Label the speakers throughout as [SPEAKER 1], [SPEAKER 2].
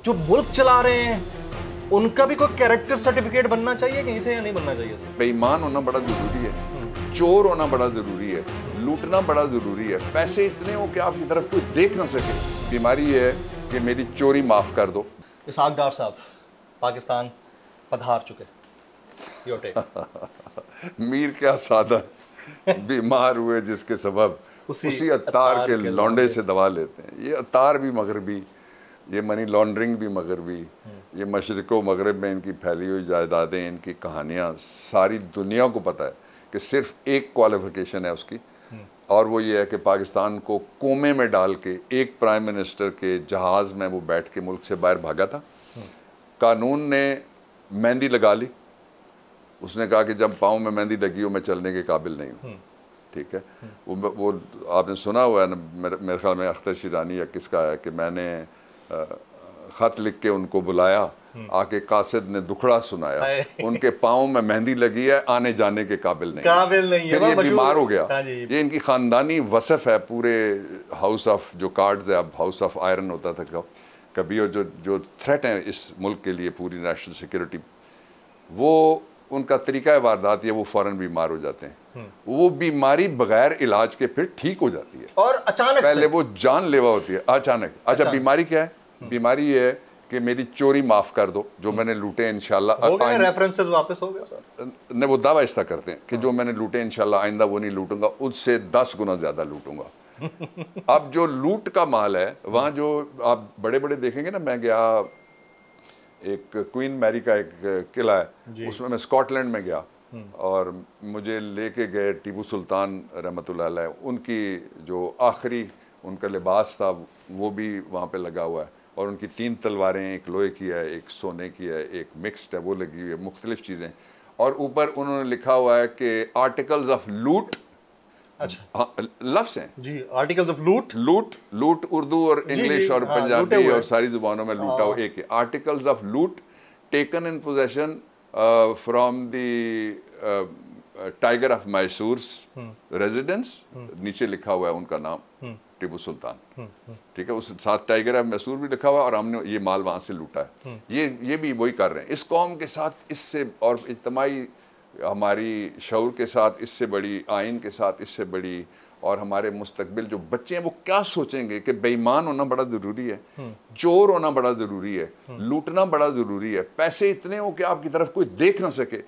[SPEAKER 1] जो मुल्क चला रहे हैं उनका भी कोई कैरेक्टर सर्टिफिकेट बनना चाहिए कहीं से या नहीं बनना चाहिए?
[SPEAKER 2] बेईमान होना बड़ा जरूरी है, चोर होना बड़ा जरूरी है, लूटना बड़ा जरूरी है। पैसे इतने हो कि आपकी तरफ कोई देख ना सके। बीमारी है कि मेरी चोरी माफ कर दो।
[SPEAKER 1] इसहाक डार साहब पाकिस्तान पधार चुके, योर टेक।
[SPEAKER 2] मीर क्या सादा बीमार हुए जिसके सबब उसी अत्तार के लौंडे से दवा लेते हैं। ये अत्तार भी मगरबी, ये मनी लॉन्ड्रिंग भी मगरबी, ये मशरिक़ व मगरब में इनकी फैली हुई जायदादें, इनकी कहानियाँ सारी दुनिया को पता है कि सिर्फ एक क्वालिफिकेशन है उसकी, और वो ये है कि पाकिस्तान को कोमे में डाल के एक प्राइम मिनिस्टर के जहाज़ में वो बैठ के मुल्क से बाहर भागा था। कानून ने मेहंदी लगा ली, उसने कहा कि जब पाँव में मेहंदी लगी हो मैं चलने के काबिल नहीं हूँ। ठीक है, वो आपने सुना हुआ है ना, मेरे ख्याल में अख्तर शिरानी या किसका है कि मैंने ख़त लिख के उनको बुलाया, आके कासिद ने दुखड़ा सुनाया, उनके पाँव में मेहंदी लगी है, आने जाने के काबिल नहीं है। फिर ये बीमार हो गया। ये इनकी ख़ानदानी वसफ़ है पूरे हाउस ऑफ, जो कार्ड्स है अब हाउस ऑफ आयरन होता था कभी, और जो थ्रेट है इस मुल्क के लिए पूरी नेशनल सिक्योरिटी, वो उनका तरीका वारदात है, वो फ़ौरन बीमार हो जाते हैं। वो बीमारी बगैर इलाज के फिर ठीक हो जाती है
[SPEAKER 1] और अचानक
[SPEAKER 2] पहले वो जानलेवा होती है अचानक। अच्छा, बीमारी क्या है? बीमारी ये है कि मेरी चोरी माफ़ कर दो, जो मैंने लूटे इंशाल्लाह।
[SPEAKER 1] रेफरेंसेस वापस हो गया सर
[SPEAKER 2] ने वो दावा इस्ता करते हैं कि जो मैंने लूटे इंशाल्लाह आइंदा वो नहीं लूटूंगा, उससे 10 गुना ज़्यादा लूटूंगा। अब जो लूट का माल है वहाँ जो आप बड़े बड़े देखेंगे ना, मैं गया एक क्वीन मैरी का एक किला है, उसमें मैं स्कॉटलैंड में गया और मुझे लेके गए टीपू सुल्तान रहमतुल्लाह अलैह, उनकी जो आखिरी उनका लिबास था वो भी वहाँ पे लगा हुआ है, और उनकी 3 तलवारें, एक लोहे की है, एक सोने की है, एक मिक्स्ड है, वो लगी हुई है, मुख्तलिफ चीज़ें, और ऊपर उन्होंने लिखा हुआ है कि आर्टिकल्स ऑफ लूट।
[SPEAKER 1] अच्छा,
[SPEAKER 2] हाँ, लफ्ज़ हैं
[SPEAKER 1] जी, आर्टिकल्स ऑफ लूट।
[SPEAKER 2] लूट उर्दू और इंग्लिश और पंजाबी और सारी जुबानों में लूटा हुआ एक है। Articles of loot taken in possession from the tiger of Mysore's residence, नीचे लिखा हुआ है उनका नाम टीपू सुल्तान। ठीक है, उस साथ टाइगर ऑफ मैसूर भी लिखा हुआ है, और हमने ये माल वहाँ से लूटा है। ये भी वही कर रहे हैं इस कौम के साथ, इससे और इज्तिमाई हमारी शऊर के साथ, इससे बड़ी आइन के साथ, इससे बड़ी, और हमारे मुस्तकबिल जो बच्चे हैं वो क्या सोचेंगे कि बेईमान होना बड़ा ज़रूरी है, चोर होना बड़ा ज़रूरी है, लूटना बड़ा ज़रूरी है। पैसे इतने हो कि आपकी तरफ कोई देख ना सके।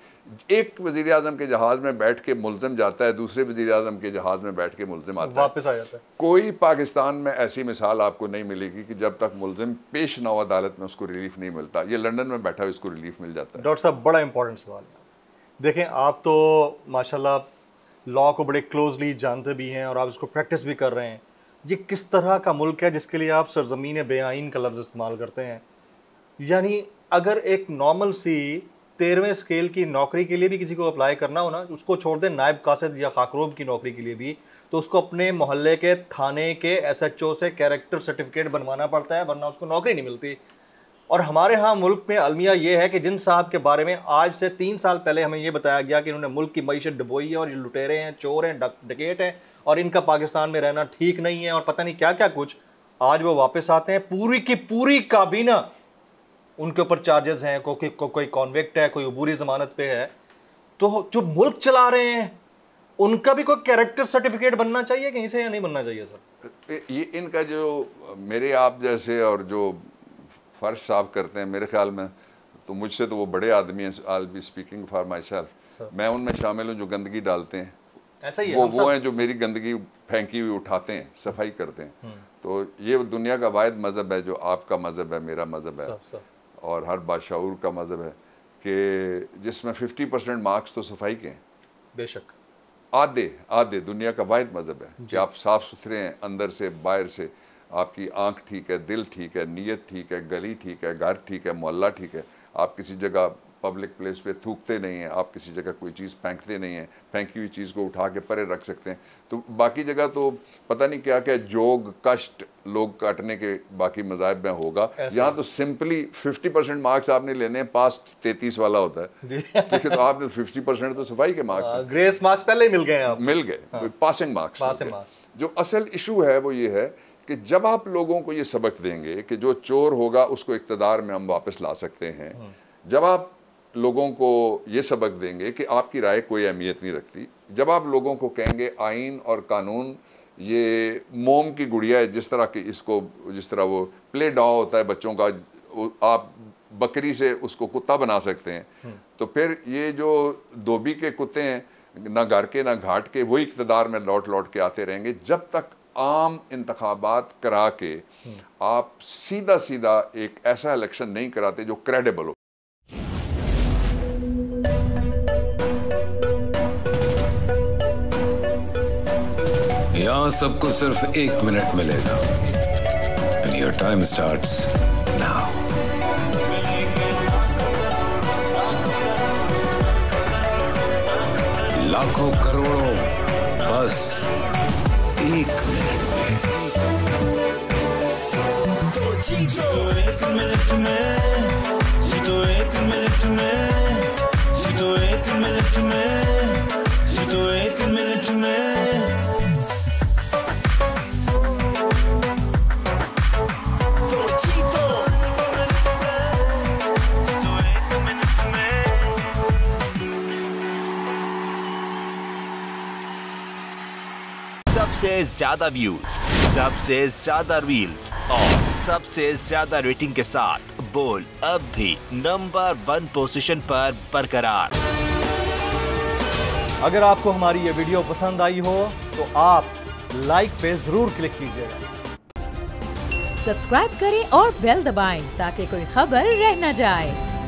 [SPEAKER 2] एक वज़ीर आज़म के जहाज़ में बैठ के मुल्ज़िम जाता है, दूसरे वज़ीर आज़म के जहाज़ में बैठ के मुल्ज़िम आता है,
[SPEAKER 1] वापस आ जाता है।
[SPEAKER 2] कोई पाकिस्तान में ऐसी मिसाल आपको नहीं मिलेगी कि जब तक मुल्ज़िम पेश ना हो अदालत में उसको रिलीफ नहीं मिलता। ये लंदन में बैठा हुआ इसको रिलीफ मिल जाता है।
[SPEAKER 1] डॉक्टर साहब, बड़ा इंपॉर्टेंट सवाल है। देखें, आप तो माशाल्लाह लॉ को बड़े क्लोजली जानते भी हैं और आप इसको प्रैक्टिस भी कर रहे हैं। ये किस तरह का मुल्क है जिसके लिए आप सरजमीन बेआइन का लफ्ज़ इस्तेमाल करते हैं? यानी अगर एक नॉर्मल सी 13वें स्केल की नौकरी के लिए भी किसी को अप्लाई करना हो ना, उसको छोड़ दें नायब कासिद या खाकरोब की नौकरी के लिए भी, तो उसको अपने मोहल्ले के थाने के SHO से कैरेक्टर सर्टिफिकेट बनवाना पड़ता है, वरना उसको नौकरी नहीं मिलती। और हमारे यहाँ मुल्क में अलमिया ये है कि जिन साहब के बारे में आज से 3 साल पहले हमें ये बताया गया कि इन्होंने मुल्क की मईशत डुबोई है और ये लुटेरे हैं, चोर हैं, डकैत हैं, और इनका पाकिस्तान में रहना ठीक नहीं है, और पता नहीं क्या क्या कुछ, आज वो वापस आते हैं, पूरी की पूरी काबीना उनके ऊपर चार्जेस हैं, कोई कॉन्विक्ट है, कोई अबूरी जमानत पे है। तो जो मुल्क चला रहे हैं उनका भी कोई कैरेक्टर सर्टिफिकेट बनना चाहिए कहीं से या नहीं बनना चाहिए सर?
[SPEAKER 2] ये इनका जो मेरे आप जैसे और जो फर्श साफ करते हैं, मेरे ख्याल में तो मुझसे तो वो बड़े आदमी हैं, I be speaking for myself, मैं उनमें शामिल हूँ जो गंदगी डालते हैं।
[SPEAKER 1] ऐसा ही है,
[SPEAKER 2] वो हैं जो मेरी गंदगी फेंकी हुई उठाते हैं, सफाई करते हैं। तो ये दुनिया का वाहिद मज़हब है जो आपका मज़हब है, मेरा मज़हब है, और हर बाशऊर का मज़हब है कि जिसमें 50% मार्क्स तो सफाई के हैं।
[SPEAKER 1] बेशक
[SPEAKER 2] आधे दुनिया का वाहिद मज़हब है कि आप साफ़ सुथरे हैं अंदर से बाहर से, आपकी आंख ठीक है, दिल ठीक है, नीयत ठीक है, गली ठीक है, घर ठीक है, मोहल्ला ठीक है, आप किसी जगह पब्लिक प्लेस पे थूकते नहीं हैं, आप किसी जगह कोई चीज़ फेंकते नहीं हैं, फेंकी हुई चीज़ को उठा के परे रख सकते हैं। तो बाकी जगह तो पता नहीं क्या क्या जोग कष्ट लोग काटने के बाकी मज़ाहिब में होगा। यहाँ तो सिंपली 50% मार्क्स आपने लेने हैं, पास 33 वाला होता है, ठीक है, तो आपने 50% तो सफाई के मार्क्स हैं,
[SPEAKER 1] ग्रेस मार्क्स पहले ही मिल गए,
[SPEAKER 2] मिल गए, पासिंग मार्क्स। जो असल इशू है वो ये है कि जब आप लोगों को ये सबक देंगे कि जो चोर होगा उसको इक़्तिदार में हम वापस ला सकते हैं, जब आप लोगों को ये सबक देंगे कि आपकी राय कोई अहमियत नहीं रखती, जब आप लोगों को कहेंगे आइन और कानून ये मोम की गुड़िया है, जिस तरह की इसको, जिस तरह वो प्ले डॉ होता है बच्चों का, आप बकरी से उसको कुत्ता बना सकते हैं, तो फिर ये जो धोबी के कुत्ते हैं, ना घर के ना घाट के, वही इक़्तिदार में लौट लौट के आते रहेंगे जब तक आम इंतखाबात करा के आप सीधा सीधा एक ऐसा इलेक्शन नहीं कराते जो क्रेडिबल हो।
[SPEAKER 3] यहाँ सबको सिर्फ 1 मिनट मिलेगा and your time starts now। लाखों करोड़ों बस 1 मिनट में।
[SPEAKER 4] जीतो 1 मिनट में, जीतो 1 मिनट में, जीतो 1 मिनट में, जीतो 1 मिनट में।
[SPEAKER 5] सबसे ज्यादा व्यूज, सबसे ज्यादा रील्स और सबसे ज्यादा रेटिंग के साथ बोल अब भी नंबर 1 पोजीशन पर बरकरार।
[SPEAKER 1] अगर आपको हमारी ये वीडियो पसंद आई हो तो आप लाइक पे जरूर क्लिक कीजिएगा।
[SPEAKER 6] सब्सक्राइब करें और बेल दबाएं ताकि कोई खबर रह न जाए।